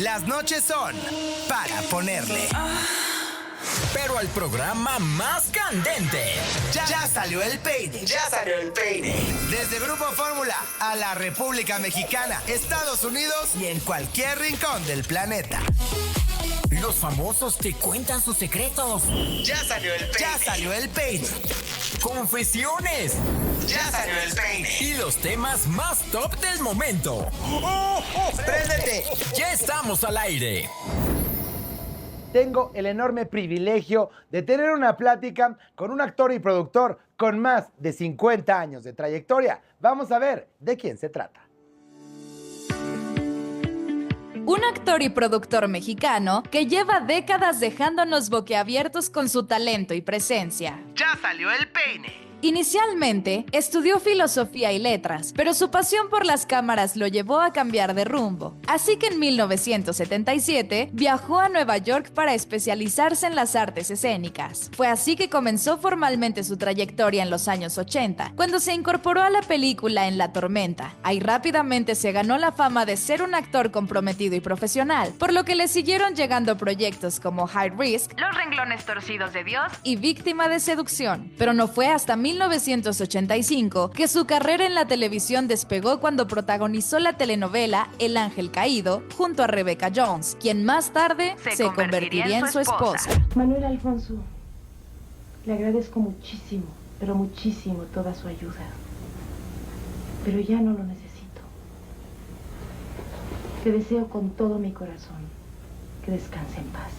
Las noches son para ponerle. Pero al programa más candente. Ya salió el peine. Ya salió el peine. Desde Grupo Fórmula a la República Mexicana, Estados Unidos y en cualquier rincón del planeta. Los famosos te cuentan sus secretos. Ya salió el peine. Ya salió el peine. Confesiones. Ya salió el peine. Y los temas más top del momento. ¡Préndete! Ya estamos al aire. Tengo el enorme privilegio de tener una plática con un actor y productor con más de 50 años de trayectoria. Vamos a ver de quién se trata. Un actor y productor mexicano que lleva décadas dejándonos boquiabiertos con su talento y presencia. Ya salió el peine. Inicialmente, estudió filosofía y letras, pero su pasión por las cámaras lo llevó a cambiar de rumbo. Así que en 1977 viajó a Nueva York para especializarse en las artes escénicas. Fue así que comenzó formalmente su trayectoria en los años 80, cuando se incorporó a la película En la tormenta. Ahí rápidamente se ganó la fama de ser un actor comprometido y profesional, por lo que le siguieron llegando proyectos como High Risk, Los renglones torcidos de Dios y Víctima de seducción. Pero no fue hasta 1985 que su carrera en la televisión despegó cuando protagonizó la telenovela El Ángel Caído junto a Rebecca Jones, quien más tarde se convertiría en su esposa. Manuel Alfonso, le agradezco muchísimo, pero muchísimo toda su ayuda. Pero ya no lo necesito. Te deseo con todo mi corazón que descanse en paz.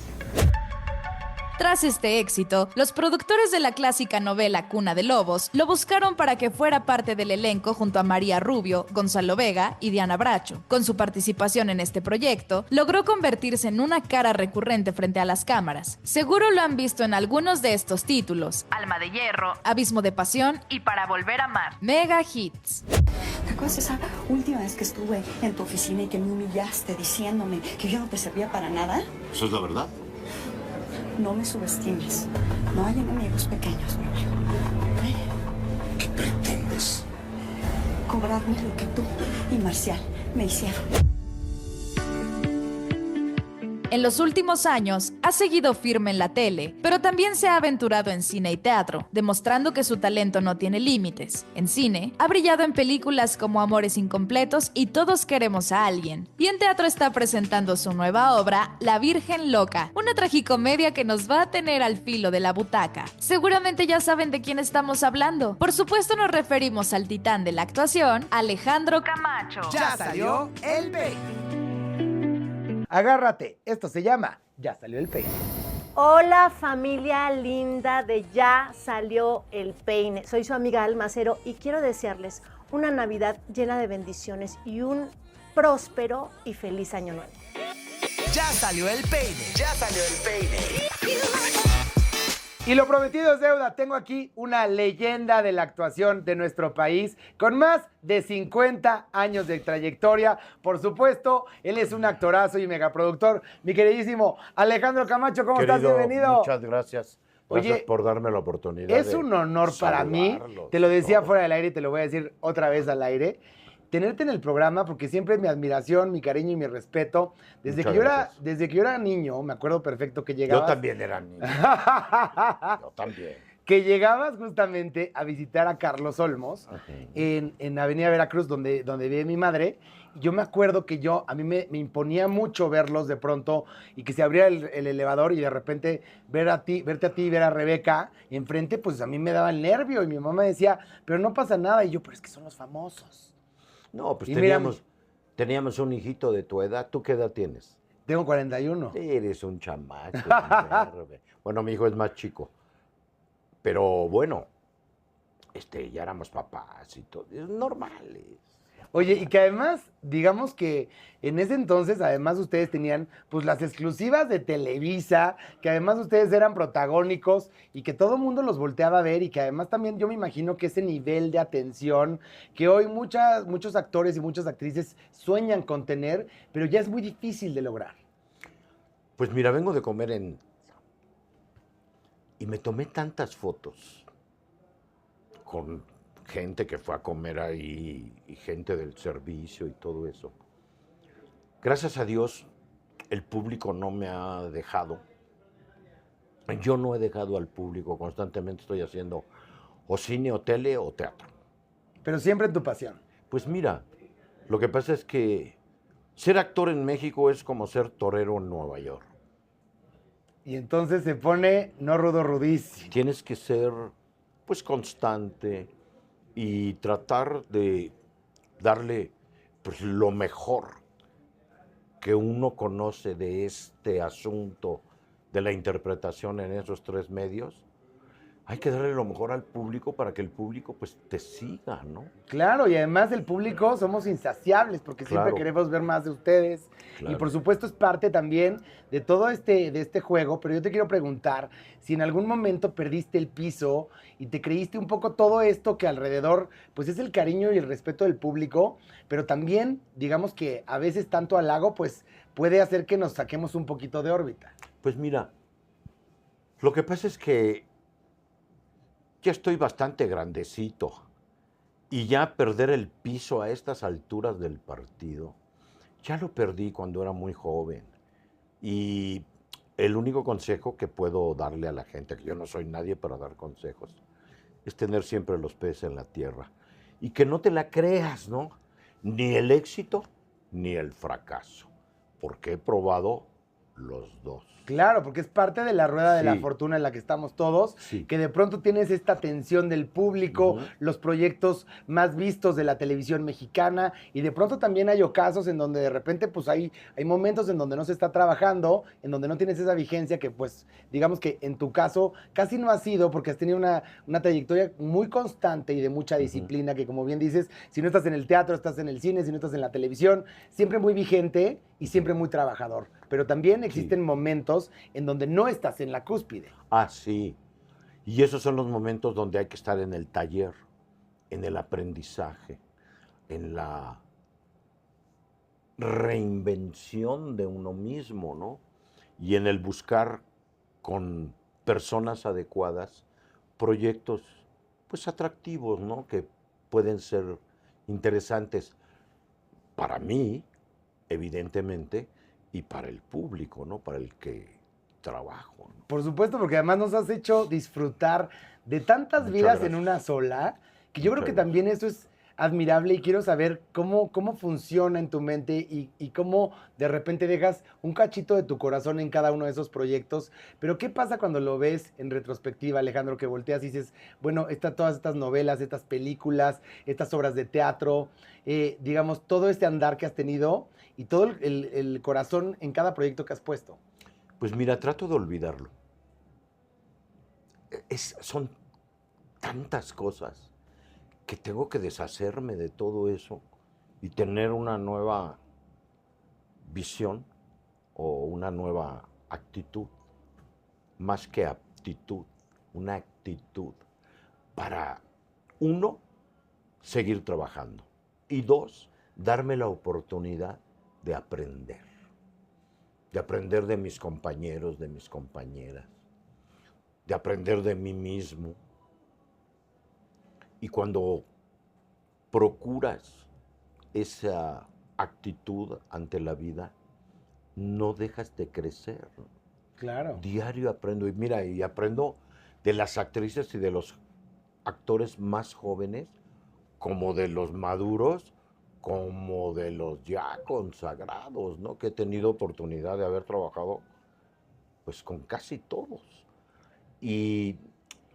Tras este éxito, los productores de la clásica novela Cuna de Lobos lo buscaron para que fuera parte del elenco junto a María Rubio, Gonzalo Vega y Diana Bracho. Con su participación en este proyecto, logró convertirse en una cara recurrente frente a las cámaras. Seguro lo han visto en algunos de estos títulos: Alma de Hierro, Abismo de Pasión y Para Volver a Amar. Mega hits. ¿Te acuerdas esa última vez que estuve en tu oficina y que me humillaste diciéndome que yo no te servía para nada? ¿Eso es la verdad? No me subestimes. No hay enemigos pequeños, mi amigo. ¿Qué pretendes? Cobrarme lo que tú y Marcial me hicieron. En los últimos años, ha seguido firme en la tele, pero también se ha aventurado en cine y teatro, demostrando que su talento no tiene límites. En cine, ha brillado en películas como Amores Incompletos y Todos Queremos a Alguien. Y en teatro está presentando su nueva obra, La Virgen Loca, una tragicomedia que nos va a tener al filo de la butaca. Seguramente ya saben de quién estamos hablando. Por supuesto nos referimos al titán de la actuación, Alejandro Camacho. Ya salió el peine. Agárrate, esto se llama Ya salió el peine. Hola familia linda de Ya salió el peine. Soy su amiga Alma Cero y quiero desearles una Navidad llena de bendiciones y un próspero y feliz año nuevo. Ya salió el peine. Ya salió el peine. Y lo prometido es deuda. Tengo aquí una leyenda de la actuación de nuestro país con más de 50 años de trayectoria. Por supuesto, él es un actorazo y megaproductor. Mi queridísimo Alejandro Camacho, ¿cómo estás? Bienvenido. Muchas gracias. Gracias Oye, por darme la oportunidad. Es un honor para mí. Te lo decía fuera del aire y te lo voy a decir otra vez al aire. Tenerte en el programa, porque siempre es mi admiración, mi cariño y mi respeto. Desde que yo era niño, me acuerdo perfecto que llegabas. Yo también era niño. Yo también. Que llegabas justamente a visitar a Carlos Olmos en Avenida Veracruz, donde vive mi madre. Yo me acuerdo que a mí me imponía mucho verlos de pronto y que se abría el elevador y de repente verte a ti y ver a Rebeca enfrente, pues a mí me daba el nervio y mi mamá me decía, pero no pasa nada. Y yo, pero es que son los famosos. No, pues Y teníamos un hijito de tu edad. ¿Tú qué edad tienes? Tengo 41. Eres un chamaco. Bueno, mi hijo es más chico. Pero bueno, ya éramos papás y todo. Es normal. Oye, y que además, digamos que en ese entonces, además ustedes tenían pues las exclusivas de Televisa, que además ustedes eran protagónicos y que todo el mundo los volteaba a ver y que además también yo me imagino que ese nivel de atención que hoy muchos actores y muchas actrices sueñan con tener, pero ya es muy difícil de lograr. Pues mira, vengo de comer y me tomé tantas fotos con gente que fue a comer ahí y gente del servicio y todo eso. Gracias a Dios el público no me ha dejado. Yo no he dejado al público, constantemente estoy haciendo o cine, o tele, o teatro. Pero siempre en tu pasión. Pues mira, lo que pasa es que ser actor en México es como ser torero en Nueva York. Y entonces se pone no rudo rudísimo. Tienes que ser, pues, constante y tratar de darle, pues, lo mejor que uno conoce de este asunto de la interpretación en esos 3 medios. Hay que darle lo mejor al público para que el público, pues, te siga, ¿no? Claro, y además el público somos insaciables porque siempre Claro. queremos ver más de ustedes. Claro. Y por supuesto es parte también de todo de este juego, pero yo te quiero preguntar si en algún momento perdiste el piso y te creíste un poco todo esto que alrededor, pues es el cariño y el respeto del público, pero también digamos que a veces tanto halago, pues puede hacer que nos saquemos un poquito de órbita. Pues mira, lo que pasa es que ya estoy bastante grandecito y ya perder el piso a estas alturas del partido, ya lo perdí cuando era muy joven. Y el único consejo que puedo darle a la gente, que yo no soy nadie para dar consejos, es tener siempre los pies en la tierra y que no te la creas, ¿no? Ni el éxito ni el fracaso, porque he probado los dos. Claro, porque es parte de la rueda de la Sí. fortuna en la que estamos todos, Sí. que de pronto tienes esta atención del público, Ujú. los proyectos más vistos de la televisión mexicana, y de pronto también hay ocasos en donde de repente pues hay momentos en donde no se está trabajando, en donde no tienes esa vigencia que pues digamos que en tu caso casi no ha sido porque has tenido una trayectoria muy constante y de mucha disciplina, que como bien dices, si no estás en el teatro, estás en el cine, si no estás en la televisión, siempre muy vigente y siempre muy trabajador. Pero también existen momentos en donde no estás en la cúspide. Ah, sí. Y esos son los momentos donde hay que estar en el taller, en el aprendizaje, en la reinvención de uno mismo, ¿no? Y en el buscar con personas adecuadas proyectos, pues, atractivos, ¿no? Que pueden ser interesantes para mí, evidentemente, y para el público, ¿no? Para el que trabajo, ¿no? Por supuesto, porque además nos has hecho disfrutar de tantas Muchas vidas en gracias. una sola, que yo creo Muchas que gracias. también esto es admirable y quiero saber cómo funciona en tu mente y cómo de repente dejas un cachito de tu corazón en cada uno de esos proyectos. Pero ¿qué pasa cuando lo ves en retrospectiva, Alejandro, que volteas y dices, bueno, todas estas novelas, estas películas, estas obras de teatro, digamos, todo este andar que has tenido y todo el corazón en cada proyecto que has puesto? Pues mira, trato de olvidarlo. Son tantas cosas que tengo que deshacerme de todo eso y tener una nueva visión o una nueva actitud, más que aptitud, una actitud para, 1, seguir trabajando y 2, darme la oportunidad de aprender de mis compañeros, de mis compañeras, de aprender de mí mismo. Y cuando procuras esa actitud ante la vida, no dejas de crecer. Claro. Diario aprendo, y mira, y aprendo de las actrices y de los actores más jóvenes, como de los maduros, como de los ya consagrados, ¿no? Que he tenido oportunidad de haber trabajado, pues, con casi todos. Y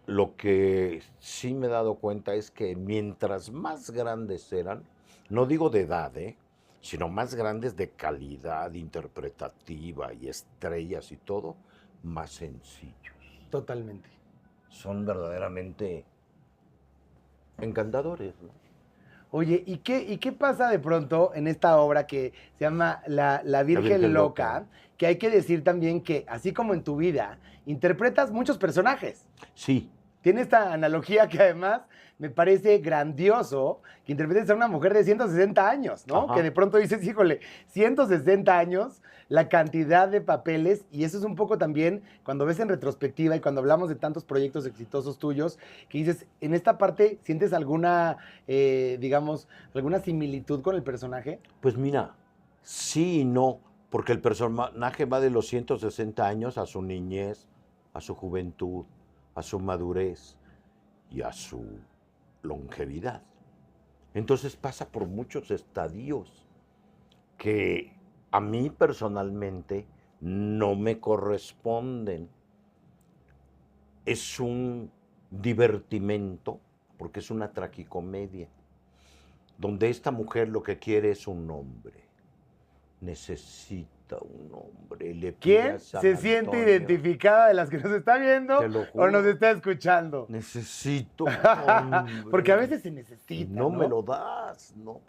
lo que sí me he dado cuenta es que mientras más grandes eran, no digo de edad, sino más grandes de calidad interpretativa y estrellas y todo, más sencillos. Totalmente. Son verdaderamente encantadores, ¿no? Oye, ¿y qué pasa de pronto en esta obra que se llama La Virgen, Virgen Loca? Loca. Que hay que decir también que, así como en tu vida, interpretas muchos personajes. Sí, Tiene esta analogía que además me parece grandioso, que interpretes a una mujer de 160 años, ¿no? Ajá. Que de pronto dices, híjole, 160 años, la cantidad de papeles, y eso es un poco también cuando ves en retrospectiva y cuando hablamos de tantos proyectos exitosos tuyos, que dices, en esta parte, ¿sientes alguna, digamos, alguna similitud con el personaje? pues mira, sí y no, Porque el personaje va de los 160 años a su niñez, a su juventud, a su madurez y a su longevidad. Entonces pasa por muchos estadios que a mí personalmente no me corresponden. Es un divertimento, porque es una tragicomedia, donde esta mujer lo que quiere es un hombre. Necesita un hombre. Le pide ¿Quién a San se siente Antonio, identificada de las que nos está viendo Te lo o juro. nos está escuchando? necesito un hombre. Porque a veces se necesita, no me lo das, ¿no?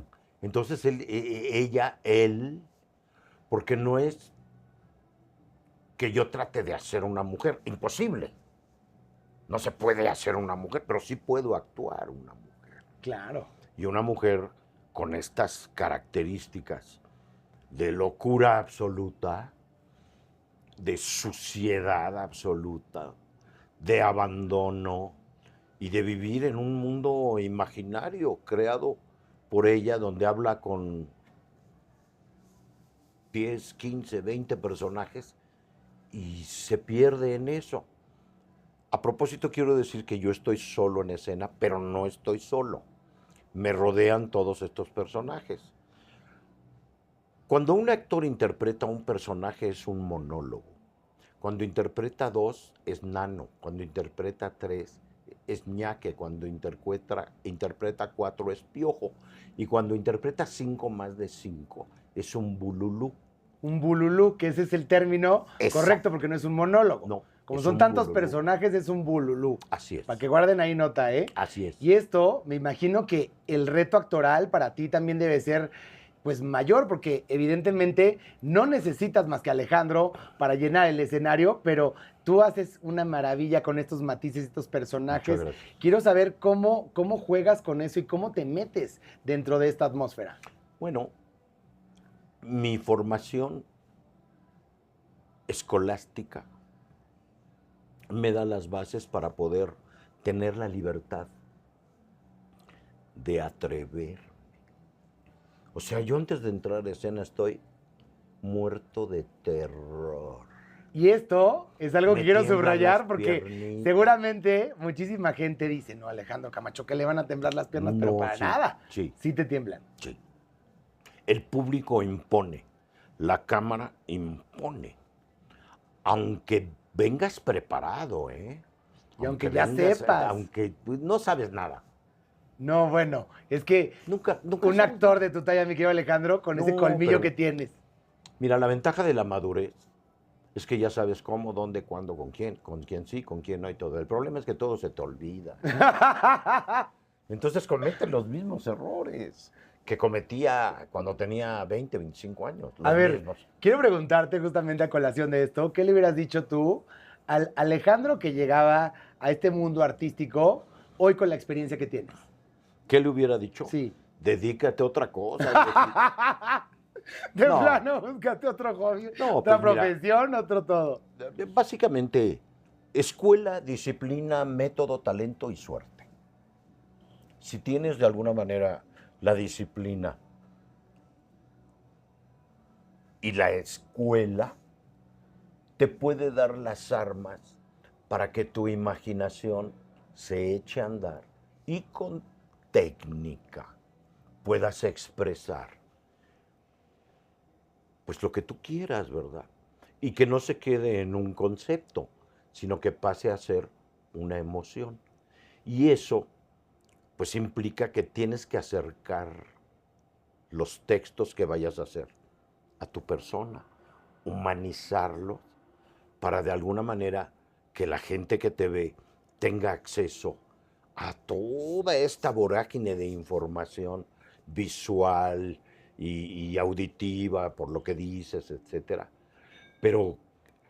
Entonces él, porque no es que yo trate de hacer una mujer, imposible. No se puede hacer una mujer, pero sí puedo actuar una mujer. Claro. Y una mujer con estas características de locura absoluta, de suciedad absoluta, de abandono y de vivir en un mundo imaginario creado por ella, donde habla con 10, 15, 20 personajes y se pierde en eso. A propósito, quiero decir que yo estoy solo en escena, pero no estoy solo. Me rodean todos estos personajes. Cuando un actor interpreta un personaje es un monólogo. Cuando interpreta 2 es nano. Cuando interpreta 3 es ñaque. Cuando interpreta 4 es piojo. Y cuando interpreta 5 más de 5 es un bululú. Un bululú, que ese es el término Exacto. correcto, porque no es un monólogo. No, Como es son un tantos bululú. personajes, es un bululú. Así es. Para que guarden ahí nota, ¿eh? Así es. Y esto, me imagino que el reto actoral para ti también debe ser pues mayor, porque evidentemente no necesitas más que Alejandro para llenar el escenario, pero tú haces una maravilla con estos matices, estos personajes. Muchas gracias. Quiero saber cómo juegas con eso y cómo te metes dentro de esta atmósfera. Bueno, mi formación escolástica me da las bases para poder tener la libertad de atrever. O sea, yo antes de entrar a escena estoy muerto de terror. Y esto es algo que Me quiero tiemblan subrayar las porque piernitas. seguramente muchísima gente dice, no, Alejandro Camacho, que le van a temblar las piernas, pero No, para sí, nada. sí. Sí te tiemblan. Sí. El público impone, la cámara impone. Aunque vengas preparado, ¿eh? Y aunque ya sepas. Aunque pues, no sabes nada. No, bueno, es que Nunca un sabes actor de tu talla, mi querido Alejandro, con ese No, colmillo pero- que tienes. Mira, la ventaja de la madurez es que ya sabes cómo, dónde, cuándo, con quién sí, con quién no y todo. El problema es que todo se te olvida. Entonces cometes los mismos errores que cometía cuando tenía 20, 25 años. A los ver, mismos. quiero preguntarte justamente a colación de esto, ¿qué le hubieras dicho tú al Alejandro que llegaba a este mundo artístico hoy con la experiencia que tienes? ¿Qué le hubiera dicho? Sí. Dedícate a otra cosa. De No. plano, búscate otro hobby, No, otra pues mira. profesión, otro todo. Básicamente, escuela, disciplina, método, talento y suerte. Si tienes de alguna manera la disciplina y la escuela, te puede dar las armas para que tu imaginación se eche a andar y con técnica puedas expresar pues lo que tú quieras, ¿verdad? Y que no se quede en un concepto, sino que pase a ser una emoción. Y eso, pues implica que tienes que acercar los textos que vayas a hacer a tu persona, humanizarlos, para de alguna manera que la gente que te ve tenga acceso a toda esta vorágine de información visual y auditiva, por lo que dices, etcétera. Pero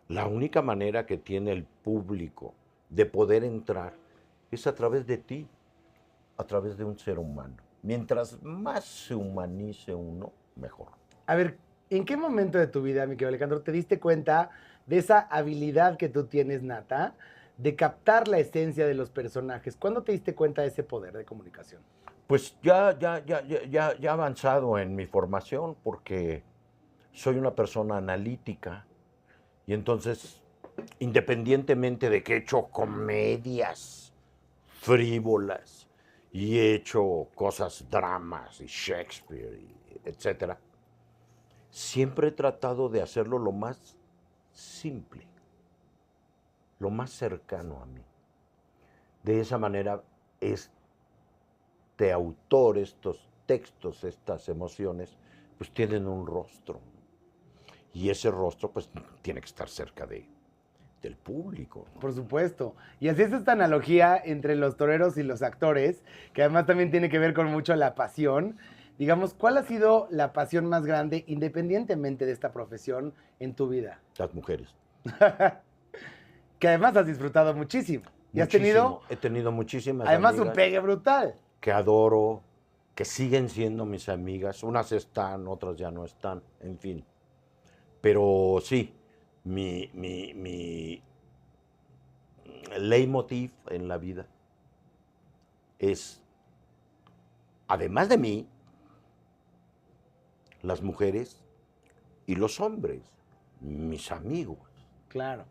la única manera que tiene el público de poder entrar es a través de ti, a través de un ser humano. Mientras más se humanice uno, mejor. A ver, ¿en qué momento de tu vida, mi querido Alejandro, te diste cuenta de esa habilidad que tú tienes, nata, de captar la esencia de los personajes? ¿Cuándo te diste cuenta de ese poder de comunicación? Pues ya avanzado en mi formación, porque soy una persona analítica y entonces, independientemente de que he hecho comedias frívolas y he hecho cosas, dramas y Shakespeare, etcétera, siempre he tratado de hacerlo lo más simple, lo más cercano a mí. De esa manera, este autor, estos textos, estas emociones, pues tienen un rostro. Y ese rostro, pues, tiene que estar cerca del público, ¿no? Por supuesto. Y así es esta analogía entre los toreros y los actores, que además también tiene que ver con mucho la pasión. Digamos, ¿cuál ha sido la pasión más grande, independientemente de esta profesión, en tu vida? Las mujeres. Que además has disfrutado muchísimo. Y has tenido, He tenido muchísimas además, un amigas pegue brutal. que adoro, que siguen siendo mis amigas. Unas están, otras ya no están, en fin. Pero sí, mi leitmotiv en la vida es, además de mí, las mujeres y los hombres, mis amigos, Claro.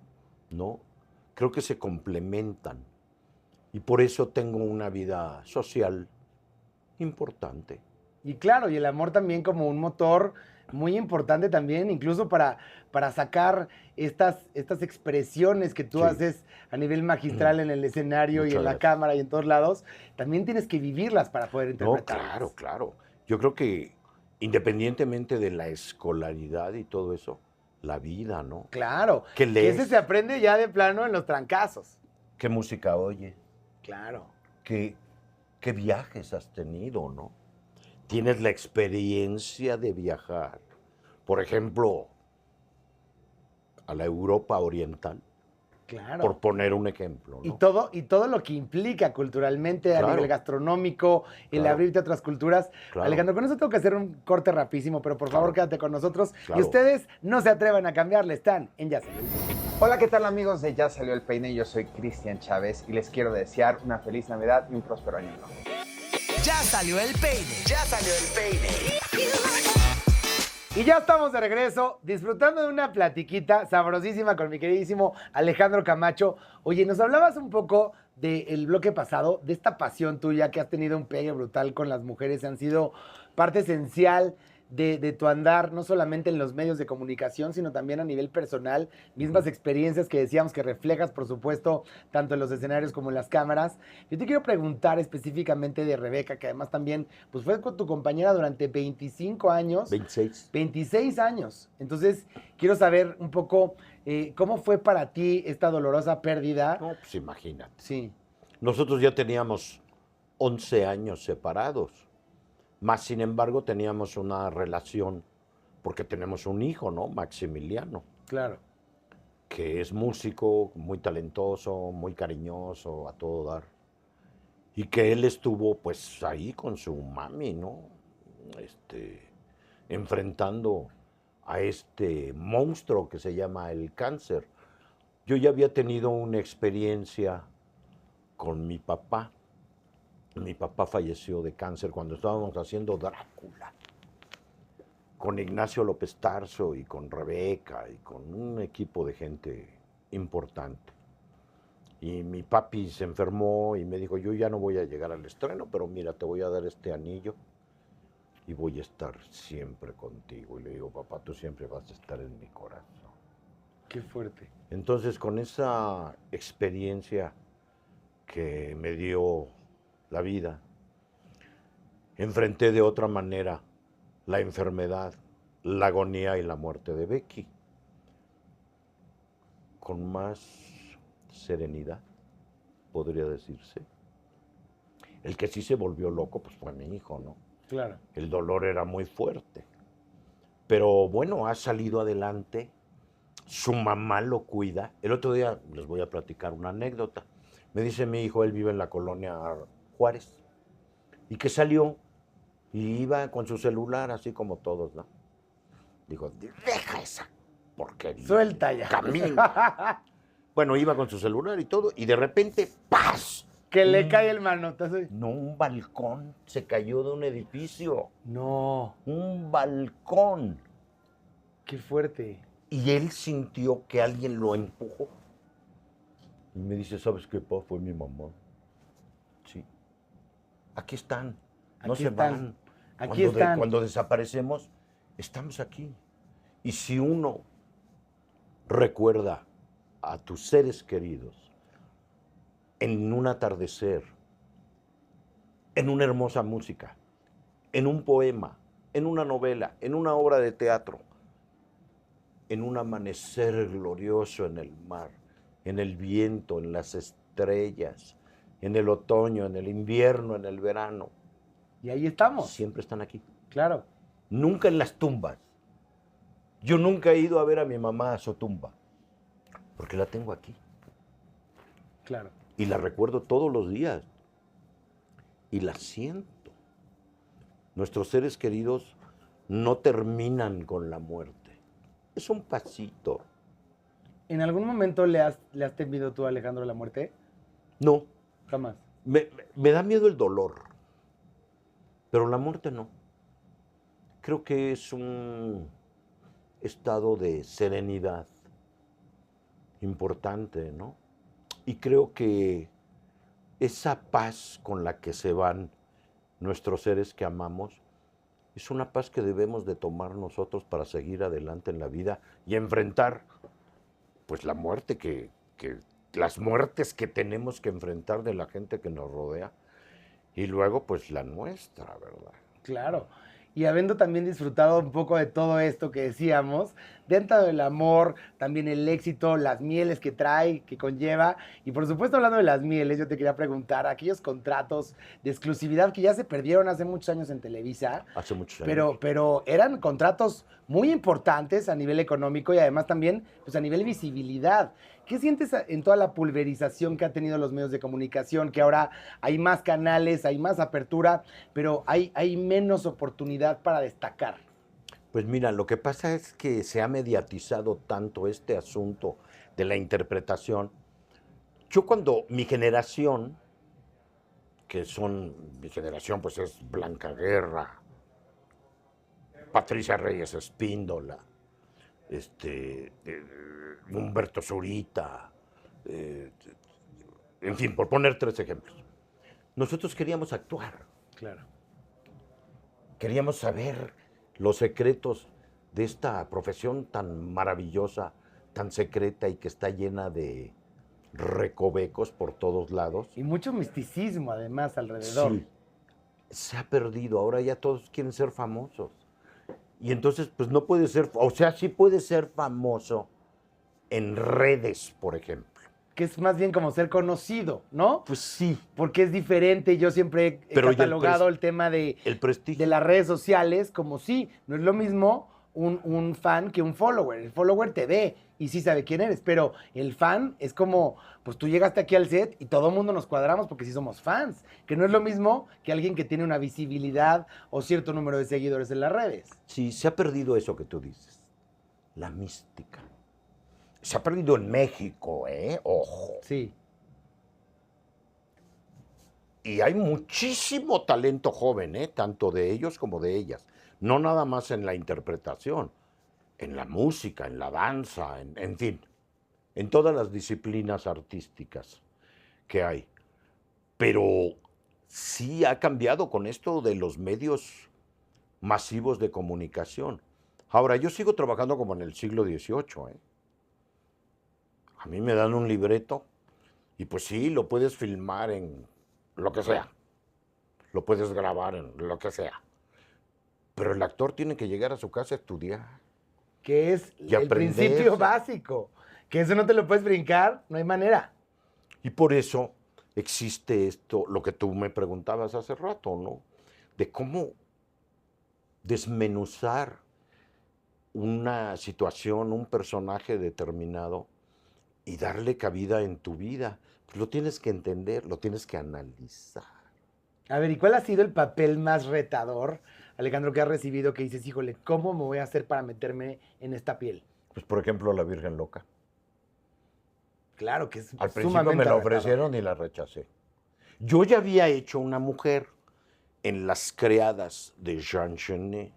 ¿no? Creo que se complementan y por eso tengo una vida social importante. Y claro, y el amor también como un motor muy importante también, incluso para sacar estas expresiones que tú Sí. haces a nivel magistral en el escenario y Muchas en la gracias. cámara y en todos lados, también tienes que vivirlas para poder No, interpretarlas. claro, claro. Yo creo que independientemente de la escolaridad y todo eso, la vida, ¿no? Claro, ¿Qué que lees? ese se aprende ya de plano en los trancazos. ¿Qué música oyes? Claro. ¿Qué viajes has tenido, no? Tienes la experiencia de viajar. Por ejemplo, a la Europa Oriental, Claro. por poner un ejemplo, Y ¿no? todo lo que implica culturalmente a Claro. nivel gastronómico, el Claro. abrirte a otras culturas. Claro. Alejandro, con eso tengo que hacer un corte rapidísimo, pero por favor Claro. quédate con nosotros. Claro. Y ustedes no se atrevan a cambiarle, están en Ya Salió el Peine. Hola, ¿qué tal amigos de Ya Salió el Peine? Yo soy Cristian Chávez y les quiero desear una feliz Navidad y un próspero año nuevo. Ya salió el peine. Ya salió el peine. Y ya estamos de regreso, disfrutando de una platiquita sabrosísima con mi queridísimo Alejandro Camacho. Oye, nos hablabas un poco del bloque pasado, de esta pasión tuya que has tenido un pegue brutal con las mujeres, han sido parte esencial de tu andar, no solamente en los medios de comunicación, sino también a nivel personal, mismas experiencias que decíamos que reflejas, por supuesto, tanto en los escenarios como en las cámaras. Yo te quiero preguntar específicamente de Rebeca, que además también pues, fue con tu compañera durante 25 años. 26. 26 años. Entonces, quiero saber un poco cómo fue para ti esta dolorosa pérdida. No, pues imagínate. Sí, Nosotros ya teníamos 11 años separados, más sin embargo teníamos una relación, porque tenemos un hijo, ¿no? Maximiliano, claro. que es músico, muy talentoso, muy cariñoso, a todo dar. Y que él estuvo pues ahí con su mami, ¿no? Enfrentando a este monstruo que se llama el cáncer. Yo ya había tenido una experiencia con mi papá. Mi papá falleció de cáncer cuando estábamos haciendo Drácula, con Ignacio López Tarso y con Rebeca y con un equipo de gente importante. Y mi papi se enfermó y me dijo, yo ya no voy a llegar al estreno, pero mira, te voy a dar este anillo y voy a estar siempre contigo. Y le digo, papá, tú siempre vas a estar en mi corazón. Qué fuerte. Entonces, con esa experiencia que me dio la vida, enfrenté de otra manera la enfermedad, la agonía y la muerte de Becky, con más serenidad, podría decirse. El que sí se volvió loco, pues fue mi hijo, ¿no? Claro. El dolor era muy fuerte. Pero bueno, ha salido adelante, su mamá lo cuida. El otro día les voy a platicar una anécdota. Me dice mi hijo, él vive en la colonia Juárez, y que salió y iba con su celular, así como todos, ¿no? Digo, deja esa porquería. Suelta ya. Camina. Bueno, iba con su celular y todo, y de repente, ¡paz! Que le cae el manotazo. No, un balcón se cayó de un edificio. No. Un balcón. Qué fuerte. Y él sintió que alguien lo empujó. Y me dice, ¿sabes qué, pa? Fue mi mamá. Sí. Aquí están. No Aquí se están. van. Aquí están. Cuando desaparecemos, estamos aquí. Y si uno recuerda a tus seres queridos en un atardecer, en una hermosa música, en un poema, en una novela, en una obra de teatro, en un amanecer glorioso en el mar, en el viento, en las estrellas, en el otoño, en el invierno, en el verano. Y ahí estamos. Siempre están aquí. Claro. Nunca en las tumbas. Yo nunca he ido a ver a mi mamá a su tumba, porque la tengo aquí. Claro. Y la recuerdo todos los días. Y la siento. Nuestros seres queridos no terminan con la muerte. Es un pasito. ¿En algún momento le has temido tú a Alejandro la muerte? No. Jamás. Me da miedo el dolor. Pero la muerte no. Creo que es un estado de serenidad importante, ¿no? Y creo que esa paz con la que se van nuestros seres que amamos es una paz que debemos de tomar nosotros para seguir adelante en la vida y enfrentar, pues, la muerte las muertes que tenemos que enfrentar de la gente que nos rodea y luego, pues, la nuestra, ¿verdad? Claro. Y habiendo también disfrutado un poco de todo esto que decíamos, dentro del amor, también el éxito, las mieles que trae, que conlleva, y por supuesto hablando de las mieles, yo te quería preguntar, aquellos contratos de exclusividad que ya se perdieron hace muchos años en Televisa. Hace muchos años. Pero eran contratos muy importantes a nivel económico y además también pues, a nivel visibilidad. ¿Qué sientes en toda la pulverización que han tenido los medios de comunicación? Que ahora hay más canales, hay más apertura, pero hay menos oportunidad para destacar. Pues mira, lo que pasa es que se ha mediatizado tanto este asunto de la interpretación. Yo cuando mi generación, mi generación pues es Blanca Guerra, Patricia Reyes Espíndola, Humberto Zurita, en fin, por poner 3 ejemplos. Nosotros queríamos actuar. Claro. Queríamos saber los secretos de esta profesión tan maravillosa, tan secreta y que está llena de recovecos por todos lados. Y mucho misticismo además alrededor. Sí, se ha perdido, ahora ya todos quieren ser famosos. Y entonces, pues no puede ser, o sea, sí puede ser famoso en redes, por ejemplo. Que es más bien como ser conocido, ¿no? Pues sí. Porque es diferente. Yo siempre he catalogado el tema de las redes sociales como sí, no es lo mismo un fan que un follower. El follower te ve y sí sabe quién eres, pero el fan es como, pues tú llegaste aquí al set y todo el mundo nos cuadramos porque sí somos fans, que no es lo mismo que alguien que tiene una visibilidad o cierto número de seguidores en las redes. Sí, se ha perdido eso que tú dices, la mística. Se ha perdido en México, ¿eh? Ojo. Sí. Y hay muchísimo talento joven, ¿eh? Tanto de ellos como de ellas. No nada más en la interpretación, en la música, en la danza, en fin, en todas las disciplinas artísticas que hay. Pero sí ha cambiado con esto de los medios masivos de comunicación. Ahora, yo sigo trabajando como en el siglo XVIII, ¿eh? A mí me dan un libreto y pues sí, lo puedes filmar en lo que sea. Lo puedes grabar en lo que sea. Pero el actor tiene que llegar a su casa a estudiar. Que es el principio básico. Que eso no te lo puedes brincar, no hay manera. Y por eso existe esto, lo que tú me preguntabas hace rato, ¿no? De cómo desmenuzar una situación, un personaje determinado y darle cabida en tu vida. Pues lo tienes que entender, lo tienes que analizar. A ver, ¿y cuál ha sido el papel más retador, Alejandro, que has recibido que dices, híjole, ¿cómo me voy a hacer para meterme en esta piel? Pues, por ejemplo, La Virgen Loca. Claro que es al principio me la ofrecieron y la rechacé. Yo ya había hecho una mujer en Las Criadas de Jean Genet,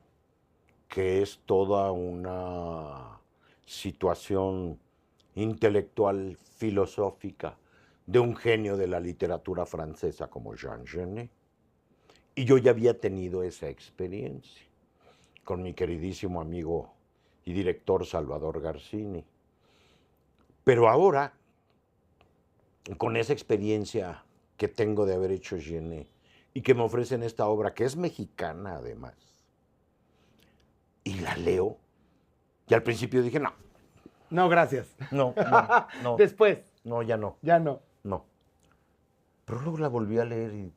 que es toda una situación intelectual, filosófica, de un genio de la literatura francesa como Jean Genet. Y yo ya había tenido esa experiencia con mi queridísimo amigo y director Salvador Garcini. Pero ahora, con esa experiencia que tengo de haber hecho Genet y que me ofrecen esta obra, que es mexicana además, y la leo, y al principio dije, no. No, gracias. No. Después. No, ya no. Ya no. No. Pero luego la volví a leer y...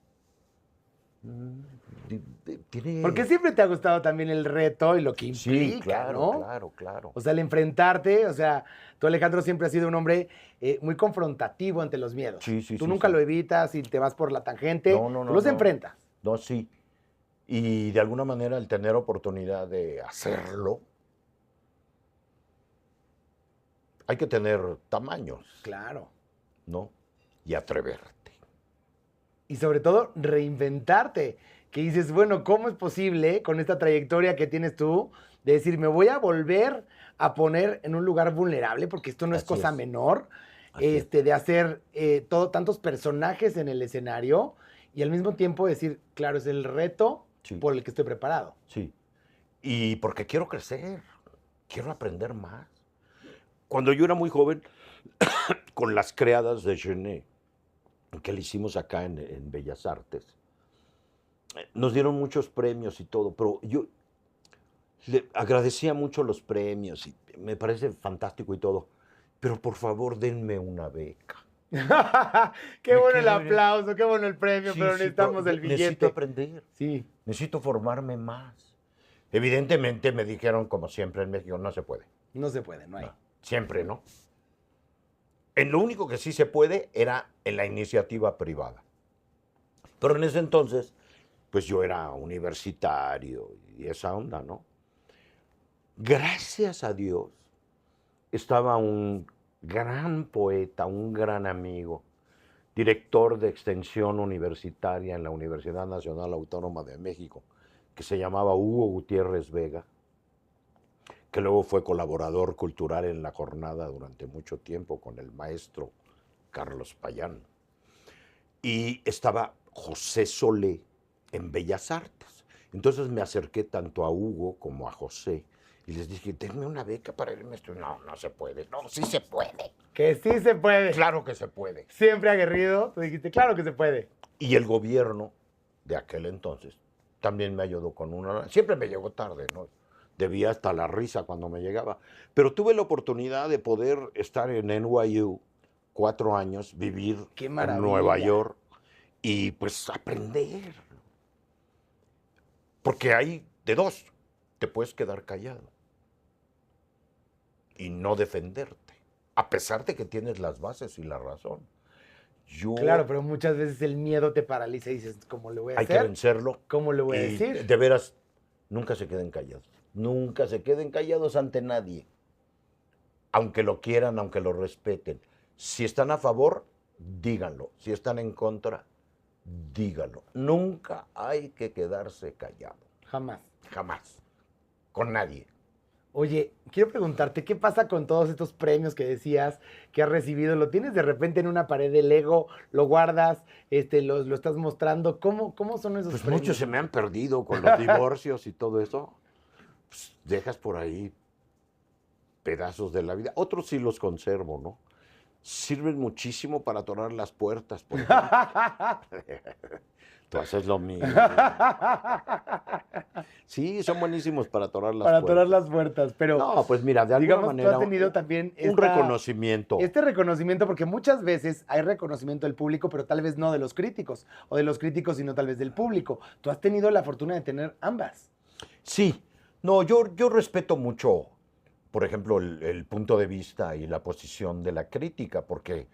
tiene... Porque siempre te ha gustado también el reto y lo que implica, Sí, claro, ¿no? claro. O sea, el enfrentarte, o sea, tú, Alejandro, siempre has sido un hombre muy confrontativo ante los miedos. Sí, Tú nunca sí. lo evitas y te vas por la tangente. No, Tú los enfrentas. No, sí. Y de alguna manera el tener oportunidad de hacerlo, hay que tener tamaños, Claro. ¿no? Y atreverte. Y sobre todo, reinventarte. Que dices, bueno, ¿cómo es posible con esta trayectoria que tienes tú de decir, me voy a volver a poner en un lugar vulnerable, porque esto no es Así cosa es. menor, Así es. de hacer tantos personajes en el escenario y al mismo tiempo decir, claro, es el reto Sí. por el que estoy preparado. Sí. Y porque quiero crecer, quiero aprender más. Cuando yo era muy joven, con las creadas de Genet, que le hicimos acá en Bellas Artes, nos dieron muchos premios y todo, pero yo le agradecía mucho los premios y me parece fantástico y todo, pero por favor denme una beca. Qué Me bueno el quedo en- aplauso, qué bueno el premio, Sí, pero sí, necesitamos el necesito billete. aprender, Sí. necesito formarme más. Evidentemente me dijeron, como siempre en México, no se puede. No se puede, no hay. No, siempre, ¿no? En lo único que sí se puede era en la iniciativa privada. Pero en ese entonces, pues yo era universitario y esa onda, ¿no? Gracias a Dios, estaba un gran poeta, un gran amigo, director de extensión universitaria en la Universidad Nacional Autónoma de México, que se llamaba Hugo Gutiérrez Vega, que luego fue colaborador cultural en La Jornada durante mucho tiempo con el maestro Carlos Payán. Y estaba José Solé en Bellas Artes. Entonces me acerqué tanto a Hugo como a José y les dije, denme una beca para irme a estudiar. No, no se puede. No, sí se puede. Que sí se puede. Claro que se puede. Siempre aguerrido, tú dijiste, claro que se puede. Y el gobierno de aquel entonces también me ayudó con una... Siempre me llegó tarde, ¿no? Debía hasta la risa cuando me llegaba. Pero tuve la oportunidad de poder estar en NYU 4 años, vivir ¡Qué en maravilla! Nueva York y pues aprender. Porque hay de dos, te puedes quedar callado y no defenderte, a pesar de que tienes las bases y la razón. Yo, Claro, pero muchas veces el miedo te paraliza y dices, ¿cómo le voy a hay que hacer? vencerlo. ¿Cómo le voy a Y decir? de veras, nunca se queden callados. Nunca se queden callados ante nadie. Aunque lo quieran, aunque lo respeten. Si están a favor, díganlo. Si están en contra, díganlo. Nunca hay que quedarse callado. Jamás. Jamás. Con nadie. Oye, quiero preguntarte, ¿qué pasa con todos estos premios que decías que has recibido? ¿Lo tienes de repente en una pared de Lego? ¿Lo guardas? ¿Lo estás mostrando? ¿Cómo son esos Pues premios? muchos se me han perdido con los divorcios y todo eso. Pues dejas por ahí pedazos de la vida. Otros sí los conservo, ¿no? Sirven muchísimo para atorar las puertas, por ejemplo. Tú haces lo mismo. Sí, son buenísimos para atorar las Para puertas. atorar las puertas, pero No, pues mira, de alguna digamos, manera tú has tenido también un reconocimiento. este reconocimiento, porque muchas veces hay reconocimiento del público, pero tal vez no de los críticos, o de los críticos, sino tal vez del público. Tú has tenido la fortuna de tener ambas. Sí, no, yo respeto mucho, por ejemplo, el punto de vista y la posición de la crítica, porque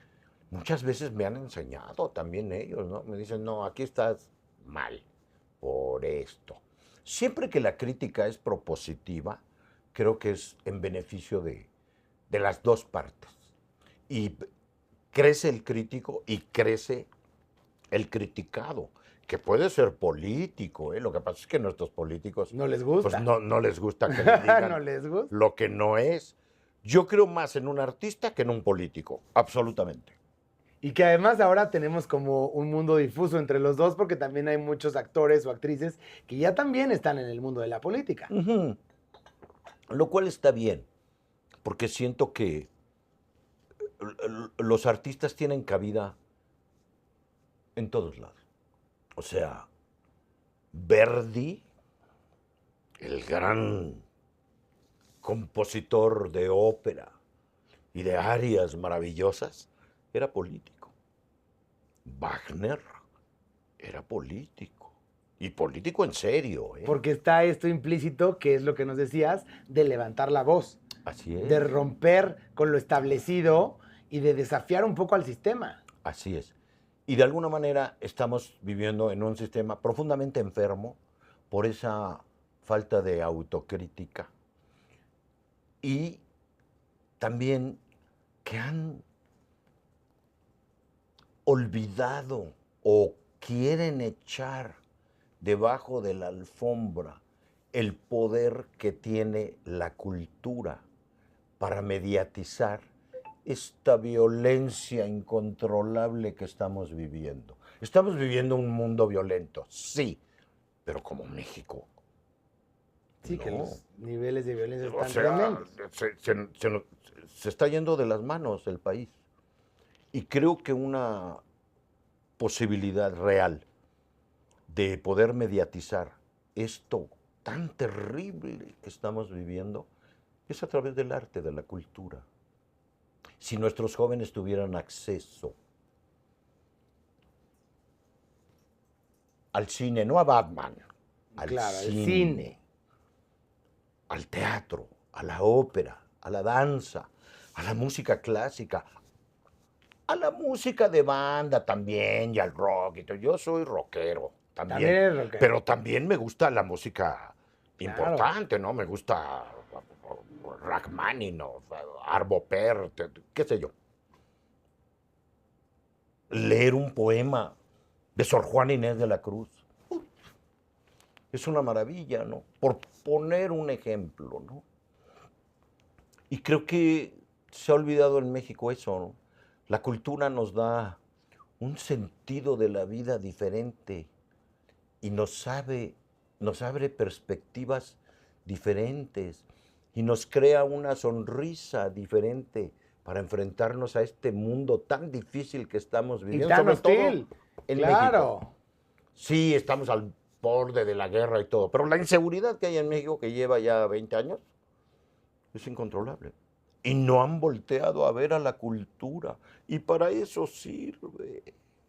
muchas veces me han enseñado también ellos, ¿no? Me dicen, no, aquí estás mal por esto. Siempre que la crítica es propositiva, creo que es en beneficio de las dos partes. Y crece el crítico y crece el criticado, que puede ser político, ¿eh? Lo que pasa es que a nuestros políticos No les gusta. pues no les gusta que le digan No les gusta. lo que no es. Yo creo más en un artista que en un político, absolutamente. Y que además ahora tenemos como un mundo difuso entre los dos porque también hay muchos actores o actrices que ya también están en el mundo de la política. Ujú. Lo cual está bien, porque siento que los artistas tienen cabida en todos lados. O sea, Verdi, el gran compositor de ópera y de arias maravillosas, era político. Wagner era político. Y político en serio, ¿eh? Porque está esto implícito, que es lo que nos decías, de levantar la voz, Así es. de romper con lo establecido y de desafiar un poco al sistema. Así es. Y de alguna manera estamos viviendo en un sistema profundamente enfermo por esa falta de autocrítica. Y también que han olvidado o quieren echar debajo de la alfombra el poder que tiene la cultura para mediatizar esta violencia incontrolable que estamos viviendo. Estamos viviendo un mundo violento, sí, pero como México. Sí, que no. los niveles de violencia O están sea, tremendos. se está yendo de las manos el país. Y creo que una posibilidad real de poder mediatizar esto tan terrible que estamos viviendo es a través del arte, de la cultura. Si nuestros jóvenes tuvieran acceso al cine, no a Batman, al Claro, al cine, cine. al teatro, a la ópera, a la danza, a la música clásica, a la música de banda también y al rock. Y todo. Yo soy rockero también, También eres rockero. pero también me gusta la música Claro. importante, ¿no? Me gusta Rachmaninoff, Arvo Pärt, qué sé yo. Leer un poema de Sor Juana Inés de la Cruz. Es una maravilla, ¿no? Por poner un ejemplo, ¿no? Y creo que se ha olvidado en México eso, ¿no? La cultura nos da un sentido de la vida diferente y nos abre perspectivas diferentes y nos crea una sonrisa diferente para enfrentarnos a este mundo tan difícil que estamos Y viviendo. tan sobre todo hostil. en Claro. México. Sí, estamos al borde de la guerra y todo, pero la inseguridad que hay en México, que lleva ya 20 años, es incontrolable. Y no han volteado a ver a la cultura. Y para eso sirve.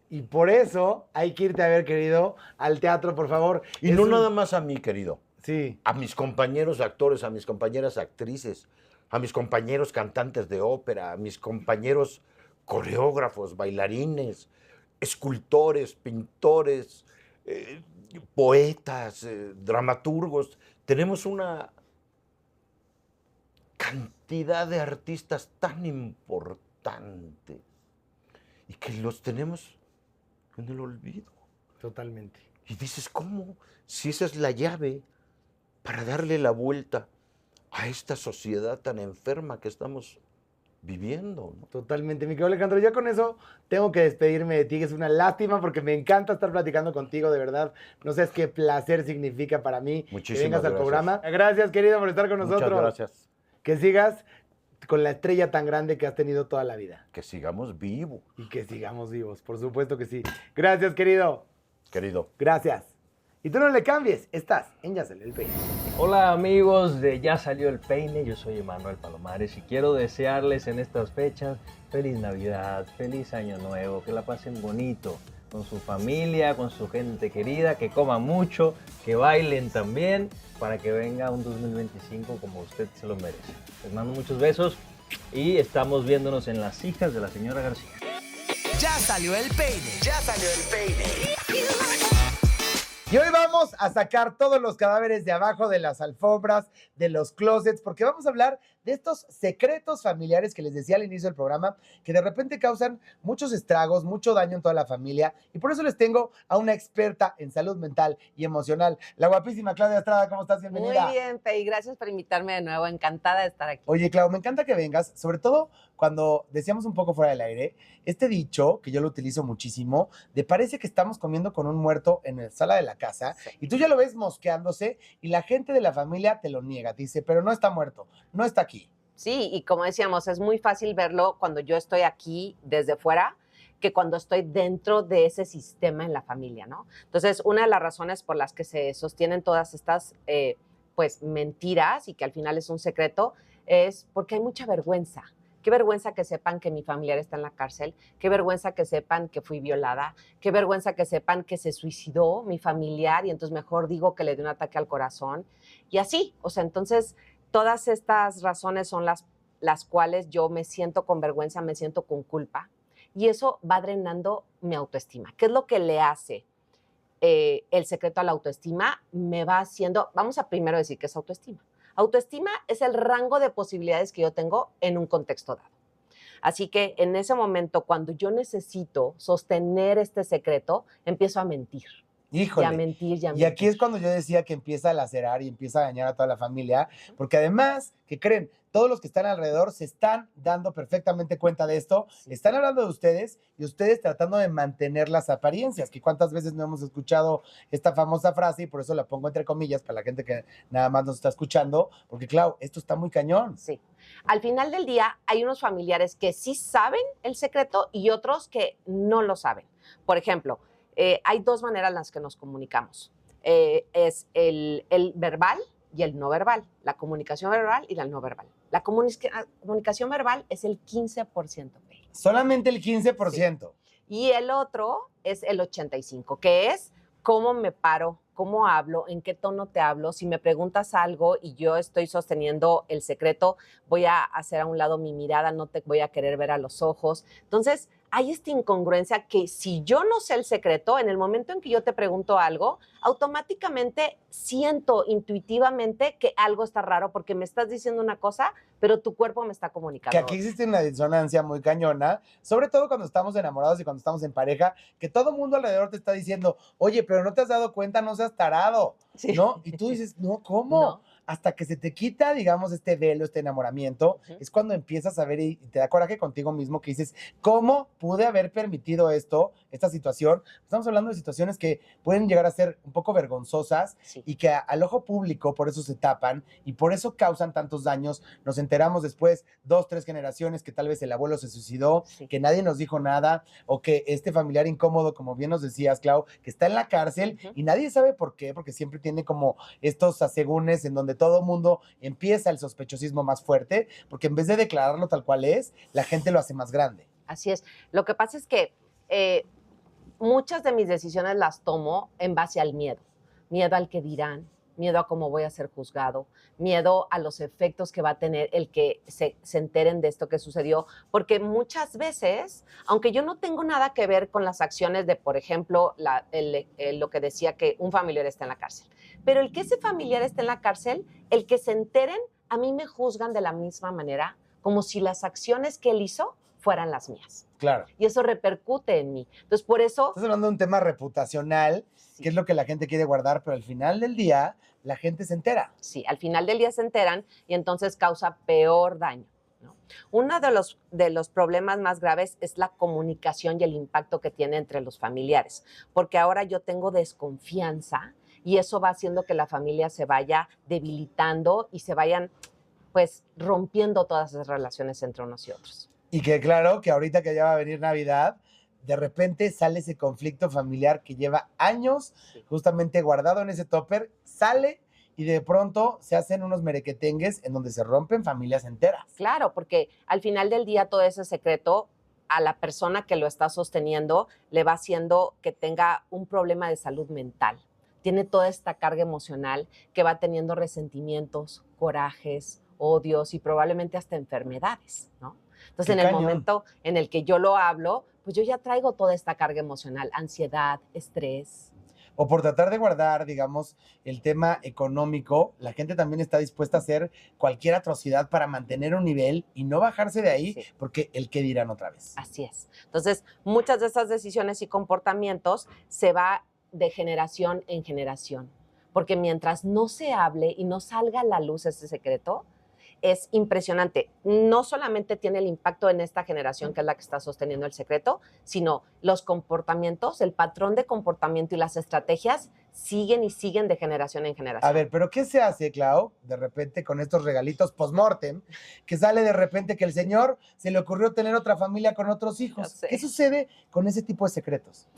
Y por eso hay que irte a ver, querido, al teatro, por favor. Y Es no un- nada más a mí, querido. Sí. A mis compañeros actores, a mis compañeras actrices, a mis compañeros cantantes de ópera, a mis compañeros coreógrafos, bailarines, escultores, pintores, poetas, dramaturgos. Tenemos una cantidad de artistas tan importantes y que los tenemos en el olvido. Totalmente. Y dices, ¿cómo? Si esa es la llave para darle la vuelta a esta sociedad tan enferma que estamos viviendo, ¿no? Totalmente, mi querido Alejandro. Ya con eso tengo que despedirme de ti, que es una lástima porque me encanta estar platicando contigo, de verdad. No sabes qué placer significa para mí que Muchísimas vengas al gracias. programa. Gracias, querido, por estar con nosotros. Muchas gracias. Que sigas con la estrella tan grande que has tenido toda la vida. Que sigamos vivos, Y que sigamos vivos, por supuesto que sí. Gracias, querido. querido. Gracias. Y tú no le cambies, estás en Ya Salió el Peine. Hola amigos de Ya Salió el Peine, yo soy Emanuel Palomares y quiero desearles en estas fechas feliz Navidad, feliz Año Nuevo, que la pasen bonito con su familia, con su gente querida, que coman mucho, que bailen también, para que venga un 2025 como usted se lo merece. Les mando muchos besos y estamos viéndonos en Las Hijas de la Señora García. Ya salió el peine. Ya salió el peine. Y hoy vamos a sacar todos los cadáveres de abajo de las alfombras, de los closets, porque vamos a hablar de de estos secretos familiares que les decía al inicio del programa, que de repente causan muchos estragos, mucho daño en toda la familia. Y por eso les tengo a una experta en salud mental y emocional, la guapísima Claudia Estrada. ¿Cómo estás? Bienvenida. Muy bien, Pei. Gracias por invitarme de nuevo. Encantada de estar aquí. Oye, Clau, me encanta que vengas, sobre todo cuando decíamos un poco fuera del aire, este dicho, que yo lo utilizo muchísimo, de parece que estamos comiendo con un muerto en la sala de la casa, y tú ya lo ves mosqueándose, y la gente de la familia te lo niega, te dice, pero no está muerto, no está aquí. Sí, y como decíamos, es muy fácil verlo cuando yo estoy aquí desde fuera, que cuando estoy dentro de ese sistema en la familia, ¿no? Entonces, una de las razones por las que se sostienen todas estas, pues, mentiras y que al final es un secreto, es porque hay mucha vergüenza. Qué vergüenza que sepan que mi familiar está en la cárcel, qué vergüenza que sepan que fui violada, qué vergüenza que sepan que se suicidó mi familiar y entonces mejor digo que le dio un ataque al corazón. Y así, o sea, entonces todas estas razones son las cuales yo me siento con vergüenza, me siento con culpa y eso va drenando mi autoestima. ¿Qué es lo que le hace el secreto a la autoestima? Me va haciendo, vamos a primero decir qué es autoestima. Autoestima es el rango de posibilidades que yo tengo en un contexto dado. Así que en ese momento, cuando yo necesito sostener este secreto, empiezo a mentir. Híjole. Y a mentir, y a mentir. Y aquí es cuando yo decía que empieza a lacerar y empieza a dañar a toda la familia, porque además, ¿qué creen? Todos los que están alrededor se están dando perfectamente cuenta de esto, están hablando de ustedes y ustedes tratando de mantener las apariencias, que cuántas veces no hemos escuchado esta famosa frase y por eso la pongo entre comillas para la gente que nada más nos está escuchando, porque Clau, esto está muy cañón. Sí. Al final del día hay unos familiares que sí saben el secreto y otros que no lo saben. Por ejemplo, hay dos maneras en las que nos comunicamos. Es el verbal y el no verbal. La comunicación verbal y la no verbal. La comunicación verbal es el 15%. Solamente el 15%. Sí. Y el otro es el 85%, que es cómo me paro, cómo hablo, en qué tono te hablo. Si me preguntas algo y yo estoy sosteniendo el secreto, voy a hacer a un lado mi mirada, no te voy a querer ver a los ojos. Entonces, hay esta incongruencia que si yo no sé el secreto, en el momento en que yo te pregunto algo, automáticamente siento intuitivamente que algo está raro porque me estás diciendo una cosa, pero tu cuerpo me está comunicando. Que aquí existe una disonancia muy cañona, sobre todo cuando estamos enamorados y cuando estamos en pareja, que todo mundo alrededor te está diciendo, oye, pero no te has dado cuenta, no seas tarado, sí. ¿No? Y tú dices, no, ¿cómo? No. Hasta que se te quita, digamos, este velo, este enamoramiento, es cuando empiezas a ver y te da coraje contigo mismo que dices, ¿cómo pude haber permitido esto, esta situación? Estamos hablando de situaciones que pueden llegar a ser un poco vergonzosas y que al ojo público por eso se tapan y por eso causan tantos daños. Nos enteramos después, 2, 3 generaciones, que tal vez el abuelo se suicidó, que nadie nos dijo nada, o que este familiar incómodo, como bien nos decías, Clau, que está en la cárcel y nadie sabe por qué, porque siempre tiene como estos asegúnes en donde todo mundo empieza el sospechosismo más fuerte, porque en vez de declararlo tal cual es, la gente lo hace más grande. Así es. Lo que pasa es que muchas de mis decisiones las tomo en base al miedo. Miedo al que dirán, miedo a cómo voy a ser juzgado, miedo a los efectos que va a tener el que se enteren de esto que sucedió, porque muchas veces, aunque yo no tengo nada que ver con las acciones de, por ejemplo, lo que decía que un familiar está en la cárcel, pero el que ese familiar esté en la cárcel, el que se enteren, a mí me juzgan de la misma manera, como si las acciones que él hizo fueran las mías. Claro. Y eso repercute en mí. Entonces, por eso... Estás hablando de un tema reputacional, que es lo que la gente quiere guardar, pero al final del día, la gente se entera. Sí, al final del día se enteran y entonces causa peor daño, ¿no? Uno de los problemas más graves es la comunicación y el impacto que tiene entre los familiares, porque ahora yo tengo desconfianza y eso va haciendo que la familia se vaya debilitando y se vayan, pues, rompiendo todas esas relaciones entre unos y otros. Y que claro, que ahorita que ya va a venir Navidad, de repente sale ese conflicto familiar que lleva años justamente guardado en ese topper, sale y de pronto se hacen unos merequetengues en donde se rompen familias enteras. Claro, porque al final del día todo ese secreto a la persona que lo está sosteniendo le va haciendo que tenga un problema de salud mental. Tiene toda esta carga emocional que va teniendo resentimientos, corajes, odios y probablemente hasta enfermedades, ¿no? Entonces, en el momento en el que yo lo hablo, pues yo ya traigo toda esta carga emocional, ansiedad, estrés. o por tratar de guardar, digamos, el tema económico, la gente también está dispuesta a hacer cualquier atrocidad para mantener un nivel y no bajarse de ahí, porque el qué dirán otra vez. Así es. Entonces, muchas de estas decisiones y comportamientos se va de generación en generación, porque mientras no se hable y no salga a la luz ese secreto, es impresionante. No solamente tiene el impacto en esta generación, que es la que está sosteniendo el secreto, sino los comportamientos, el patrón de comportamiento y las estrategias siguen y siguen de generación en generación. A ver, pero ¿qué se hace, Clau, de repente con estos regalitos post-mortem, que sale de repente que el señor se le ocurrió tener otra familia con otros hijos? ¿Qué sucede con ese tipo de secretos?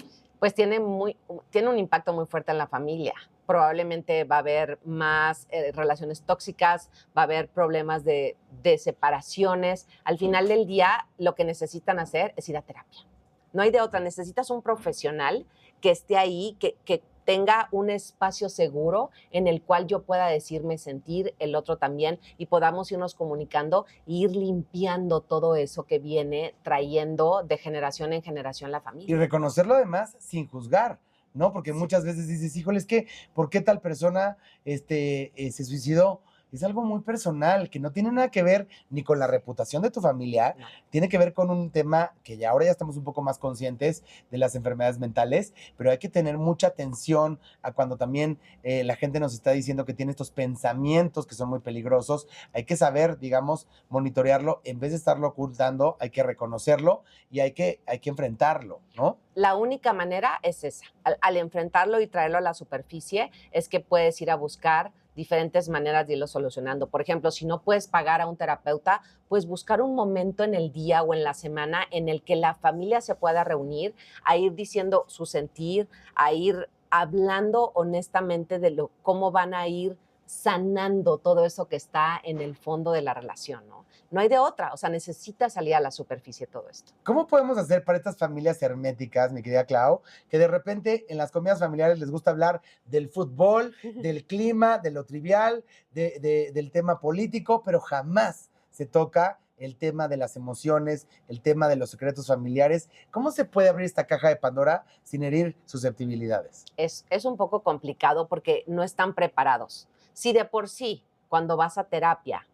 Pues tiene un impacto muy fuerte en la familia. Probablemente va a haber más relaciones tóxicas, va a haber problemas de separaciones. Al final del día, lo que necesitan hacer es ir a terapia. No hay de otra. Necesitas un profesional que esté ahí, que tenga un espacio seguro en el cual yo pueda decirme, sentir, el otro también, y podamos irnos comunicando e ir limpiando todo eso que viene trayendo de generación en generación la familia. Y reconocerlo además sin juzgar, ¿no? Porque muchas veces dices, híjole, es que, ¿por qué tal persona se suicidó? Es algo muy personal, que no tiene nada que ver ni con la reputación de tu familia, tiene que ver con un tema que ya ahora ya estamos un poco más conscientes de las enfermedades mentales, pero hay que tener mucha atención a cuando también la gente nos está diciendo que tiene estos pensamientos que son muy peligrosos. Hay que saber, digamos, monitorearlo, en vez de estarlo ocultando, hay que reconocerlo y hay que enfrentarlo, ¿no? La única manera es esa, al enfrentarlo y traerlo a la superficie, es que puedes ir a buscar diferentes maneras de irlo solucionando. Por ejemplo, si no puedes pagar a un terapeuta, pues buscar un momento en el día o en la semana en el que la familia se pueda reunir, a ir diciendo su sentir, a ir hablando honestamente de cómo van a ir sanando todo eso que está en el fondo de la relación, ¿no? No hay de otra, o sea, necesita salir a la superficie todo esto. ¿Cómo podemos hacer para estas familias herméticas, mi querida Clau, que de repente en las comidas familiares les gusta hablar del fútbol, del clima, de lo trivial, del tema político, pero jamás se toca el tema de las emociones, el tema de los secretos familiares? ¿Cómo se puede abrir esta caja de Pandora sin herir susceptibilidades? Es un poco complicado porque no están preparados. Si de por sí, cuando vas a terapia,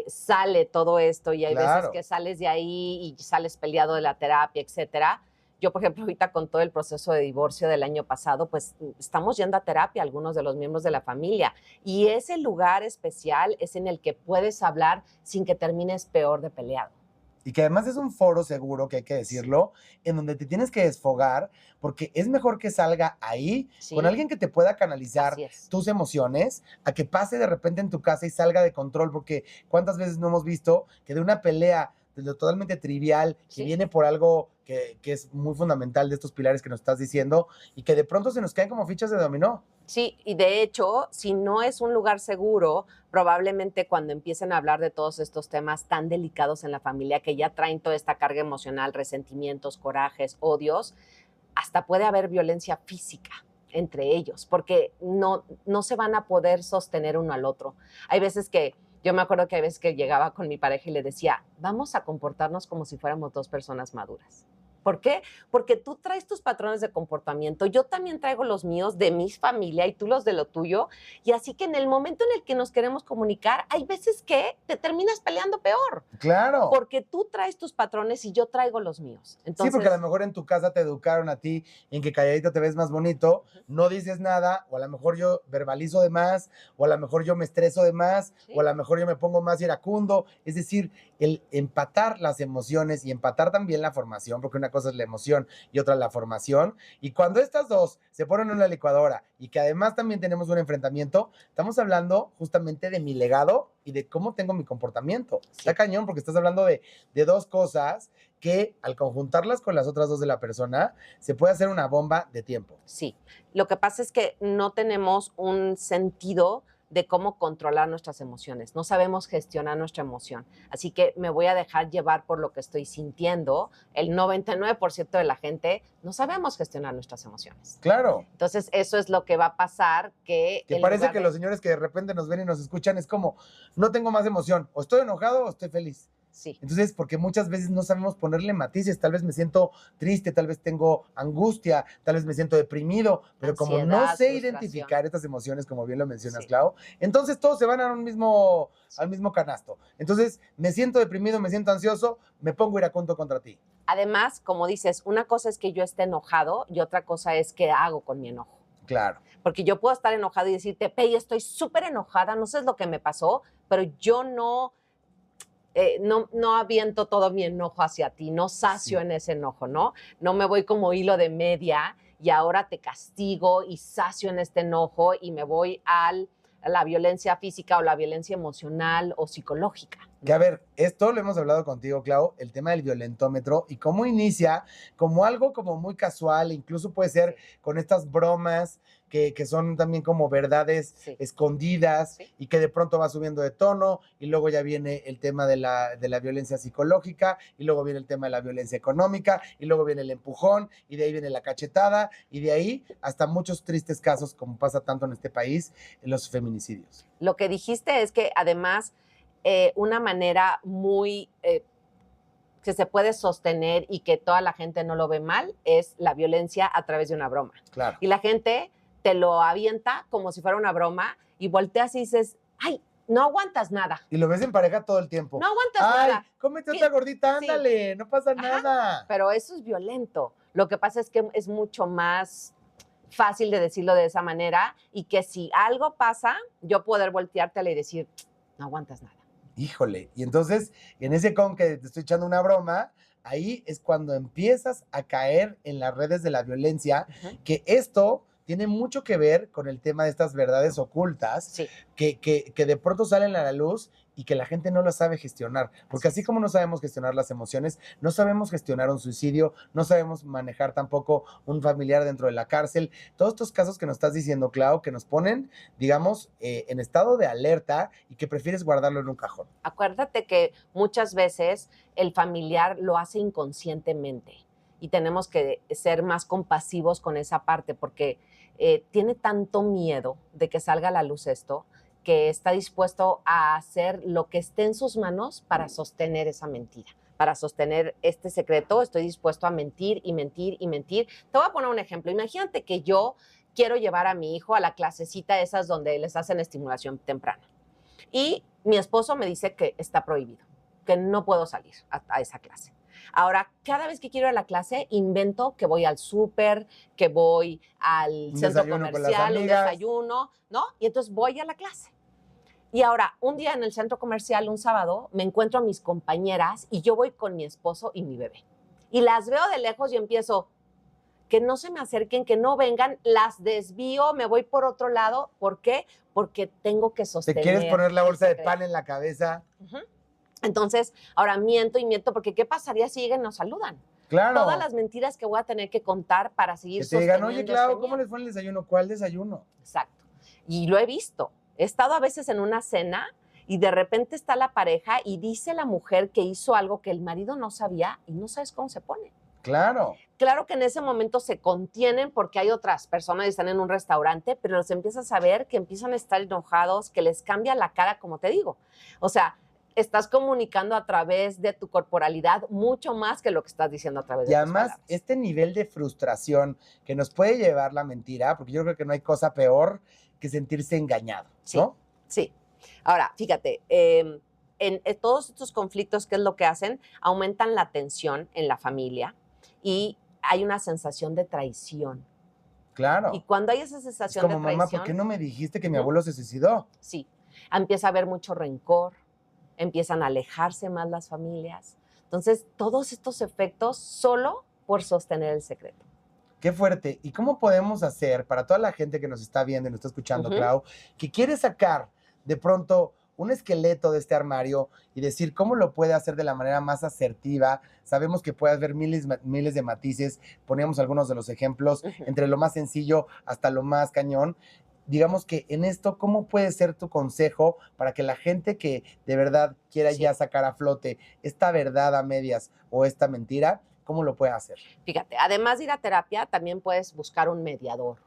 sale todo esto y hay veces que sales de ahí y sales peleado de la terapia, etcétera. Yo, por ejemplo, ahorita con todo el proceso de divorcio del año pasado, pues estamos yendo a terapia algunos de los miembros de la familia, y ese lugar especial es en el que puedes hablar sin que termines peor de peleado. Y que además es un foro seguro, que hay que decirlo, en donde te tienes que desfogar, porque es mejor que salga ahí con alguien que te pueda canalizar tus emociones, a que pase de repente en tu casa y salga de control, porque cuántas veces no hemos visto que de una pelea de lo totalmente trivial, que viene por algo que es muy fundamental de estos pilares que nos estás diciendo, y que de pronto se nos caen como fichas de dominó. Sí, y de hecho, si no es un lugar seguro, probablemente cuando empiecen a hablar de todos estos temas tan delicados en la familia, que ya traen toda esta carga emocional, resentimientos, corajes, odios, hasta puede haber violencia física entre ellos, porque no se van a poder sostener uno al otro. Hay veces que, yo me acuerdo que hay veces que llegaba con mi pareja y le decía, vamos a comportarnos como si fuéramos dos personas maduras. ¿Por qué? Porque tú traes tus patrones de comportamiento, yo también traigo los míos de mi familia y tú los de lo tuyo, y así que en el momento en el que nos queremos comunicar, hay veces que te terminas peleando peor. ¡Claro! Porque tú traes tus patrones y yo traigo los míos. Entonces, sí, porque a lo mejor en tu casa te educaron a ti en que calladito te ves más bonito, no dices nada, o a lo mejor yo verbalizo de más, o a lo mejor yo me estreso de más, o a lo mejor yo me pongo más iracundo. Es decir, el empatar las emociones y empatar también la formación, porque una cosa es la emoción y otra la formación, y cuando estas dos se ponen en una licuadora y que además también tenemos un enfrentamiento, estamos hablando justamente de mi legado y de cómo tengo mi comportamiento. Está cañón, porque estás hablando de dos cosas que al conjuntarlas con las otras dos de la persona, se puede hacer una bomba de tiempo. Sí, lo que pasa es que no tenemos un sentido de cómo controlar nuestras emociones. No sabemos gestionar nuestra emoción. Así que me voy a dejar llevar por lo que estoy sintiendo. El 99% de la gente no sabemos gestionar nuestras emociones. Claro. Entonces, eso es lo que va a pasar. Que parece que los señores que de repente nos ven y nos escuchan es como, no tengo más emoción. O estoy enojado o estoy feliz. Sí. Entonces, porque muchas veces no sabemos ponerle matices, tal vez me siento triste, tal vez tengo angustia, tal vez me siento deprimido, pero como no Ansiedad, sé frustración. identificar estas emociones, como bien lo mencionas, Sí. Clau, entonces todos se van al mismo canasto. Entonces, me siento deprimido, me siento ansioso, me pongo iracundo contra ti. Además, como dices, una cosa es que yo esté enojado y otra cosa es qué hago con mi enojo. Claro. Porque yo puedo estar enojado y decirte, Pei, estoy súper enojada, no sé lo que me pasó, pero yo no aviento todo mi enojo hacia ti, no sacio en ese enojo, ¿no? No me voy como hilo de media y ahora te castigo y sacio en este enojo y me voy a la violencia física o la violencia emocional o psicológica. Que a ver, esto lo hemos hablado contigo, Clau, el tema del violentómetro y cómo inicia como algo como muy casual, incluso puede ser con estas bromas que son también como verdades escondidas y que de pronto va subiendo de tono y luego ya viene el tema de la violencia psicológica y luego viene el tema de la violencia económica y luego viene el empujón y de ahí viene la cachetada y de ahí hasta muchos tristes casos como pasa tanto en este país, en los feminicidios. Lo que dijiste es que además una manera muy que se puede sostener y que toda la gente no lo ve mal es la violencia a través de una broma. Claro. Y la gente te lo avienta como si fuera una broma y volteas y dices, ay, no aguantas nada. Y lo ves en pareja todo el tiempo. No aguantas ay, nada. Cómete otra gordita, Sí. ándale, no pasa Ajá, nada. Pero eso es violento. Lo que pasa es que es mucho más fácil de decirlo de esa manera y que si algo pasa, yo poder volteártela y decir, no aguantas nada. Híjole, y entonces en ese con que te estoy echando una broma, ahí es cuando empiezas a caer en las redes de la violencia, que esto tiene mucho que ver con el tema de estas verdades ocultas, que de pronto salen a la luz y que la gente no lo sabe gestionar, porque así como no sabemos gestionar las emociones, no sabemos gestionar un suicidio, no sabemos manejar tampoco un familiar dentro de la cárcel, todos estos casos que nos estás diciendo, Clau, que nos ponen, digamos, en estado de alerta y que prefieres guardarlo en un cajón. Acuérdate que muchas veces el familiar lo hace inconscientemente y tenemos que ser más compasivos con esa parte porque tiene tanto miedo de que salga a la luz esto que está dispuesto a hacer lo que esté en sus manos para sostener esa mentira, para sostener este secreto. Estoy dispuesto a mentir y mentir y mentir. Te voy a poner un ejemplo. Imagínate que yo quiero llevar a mi hijo a la clasecita esas donde les hacen estimulación temprana y mi esposo me dice que está prohibido, que no puedo salir a esa clase. Ahora, cada vez que quiero ir a la clase, invento que voy al súper, que voy al centro comercial, un desayuno, ¿no? Y entonces voy a la clase. Y ahora, un día en el centro comercial, un sábado, me encuentro a mis compañeras y yo voy con mi esposo y mi bebé. Y las veo de lejos y empiezo, que no se me acerquen, que no vengan, las desvío, me voy por otro lado. ¿Por qué? Porque tengo que sostener. ¿Te quieres poner la bolsa de pan en la cabeza? Entonces, ahora miento y miento, porque ¿qué pasaría si llegan y nos saludan? Claro. Todas las mentiras que voy a tener que contar para seguir que te digan, sosteniendo oye, Clau, este ¿cómo miedo. les fue en el desayuno? ¿Cuál desayuno? Exacto. Y lo he visto. He estado a veces en una cena y de repente está la pareja y dice la mujer que hizo algo que el marido no sabía y no sabes cómo se pone. Claro. Claro que en ese momento se contienen porque hay otras personas y están en un restaurante, pero los empiezas a ver que empiezan a estar enojados, que les cambia la cara, como te digo. O sea, estás comunicando a través de tu corporalidad mucho más que lo que estás diciendo a través de Y tus además, palabras. este nivel de frustración que nos puede llevar la mentira, porque yo creo que no hay cosa peor que sentirse engañado, ¿no? Sí. Ahora, fíjate, en todos estos conflictos, ¿qué es lo que hacen? Aumentan la tensión en la familia y hay una sensación de traición. Claro. Y cuando hay esa Es sensación como, de traición... mamá, ¿por qué no me dijiste que mi abuelo se suicidó? Sí, empieza a haber mucho rencor, empiezan a alejarse más las familias. Entonces, todos estos efectos solo por sostener el secreto. Qué fuerte. ¿Y cómo podemos hacer para toda la gente que nos está viendo y nos está escuchando, Clau, que quiere sacar de pronto un esqueleto de este armario y decir cómo lo puede hacer de la manera más asertiva? Sabemos que puede haber miles de matices. Poníamos algunos de los ejemplos, entre lo más sencillo hasta lo más cañón. Digamos que en esto, ¿cómo puede ser tu consejo para que la gente que de verdad quiera ya sacar a flote esta verdad a medias o esta mentira, cómo lo puede hacer? Fíjate, además de ir a terapia, también puedes buscar un mediador.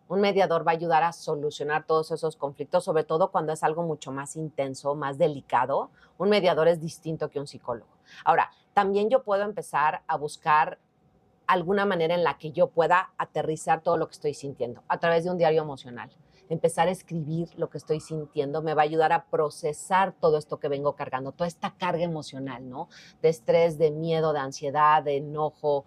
Un mediador va a ayudar a solucionar todos esos conflictos, sobre todo cuando es algo mucho más intenso, más delicado. Un mediador es distinto que un psicólogo. Ahora, también yo puedo empezar a buscar alguna manera en la que yo pueda aterrizar todo lo que estoy sintiendo a través de un diario emocional. Empezar a escribir lo que estoy sintiendo me va a ayudar a procesar todo esto que vengo cargando, toda esta carga emocional, ¿no? De estrés, de miedo, de ansiedad, de enojo,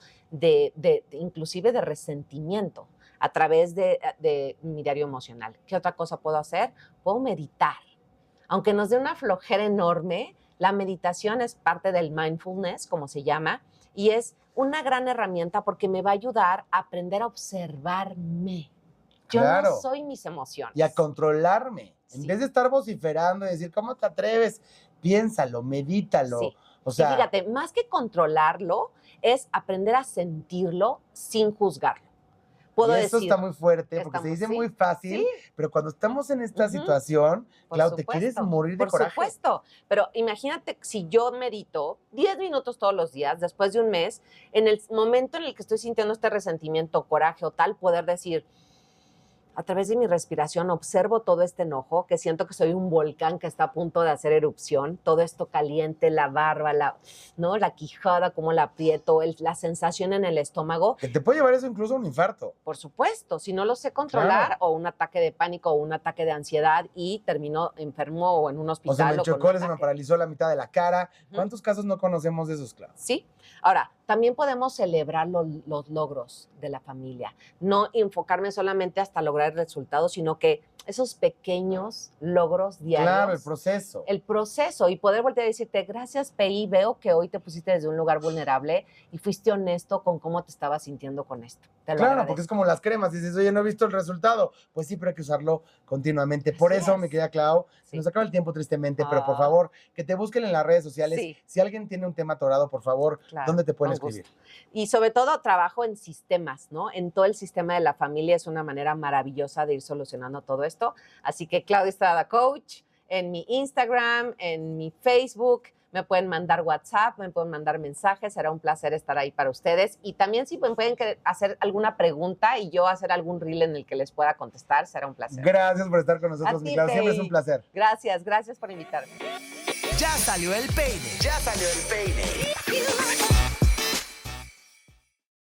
inclusive de resentimiento a través de mi diario emocional. ¿Qué otra cosa puedo hacer? Puedo meditar. Aunque nos dé una flojera enorme, la meditación es parte del mindfulness, como se llama, y es una gran herramienta porque me va a ayudar a aprender a observarme. Yo no soy mis emociones. Y a controlarme. En vez de estar vociferando y decir, ¿cómo te atreves? Piénsalo, medítalo. Sí. O sea, y fíjate, más que controlarlo, es aprender a sentirlo sin juzgarlo. Puedo y eso decir, está muy fuerte, porque se dice muy fácil, pero cuando estamos en esta situación, claro, te quieres morir de coraje. Por supuesto, pero imagínate si yo medito 10 minutos todos los días, después de un mes, en el momento en el que estoy sintiendo este resentimiento, coraje o tal, poder decir, a través de mi respiración observo todo este enojo, que siento que soy un volcán que está a punto de hacer erupción, todo esto caliente, la barba, la quijada, cómo la aprieto, la sensación en el estómago. Que te puede llevar eso incluso a un infarto. Por supuesto, si no lo sé controlar, o un ataque de pánico o un ataque de ansiedad y termino enfermo o en un hospital. O se me chocó, se me paralizó la mitad de la cara. ¿Cuántos casos no conocemos de esos, Clau? Sí. Ahora, también podemos celebrar los logros de la familia. No enfocarme solamente hasta lograr el resultado, sino que esos pequeños logros diarios. Claro, el proceso. El proceso y poder voltear a decirte, gracias, PI, veo que hoy te pusiste desde un lugar vulnerable y fuiste honesto con cómo te estabas sintiendo con esto. Claro, porque es como las cremas. Dices, oye, no he visto el resultado. Pues sí, pero hay que usarlo continuamente. Por eso, mi querida Clau, se nos acaba el tiempo tristemente, pero por favor, que te busquen en las redes sociales. Sí. Si alguien tiene un tema atorado, por favor, ¿dónde te pueden escribir? Y sobre todo, trabajo en sistemas, ¿no? En todo el sistema de la familia es una manera maravillosa de ir solucionando todo esto. Así que Claudia Estrada Coach, en mi Instagram, en mi Facebook, me pueden mandar WhatsApp, me pueden mandar mensajes, será un placer estar ahí para ustedes. Y también si pueden hacer alguna pregunta y yo hacer algún reel en el que les pueda contestar, será un placer. Gracias por estar con nosotros, mi Clau, siempre es un placer. Gracias por invitarme. Ya salió el peine. Ya salió el peine.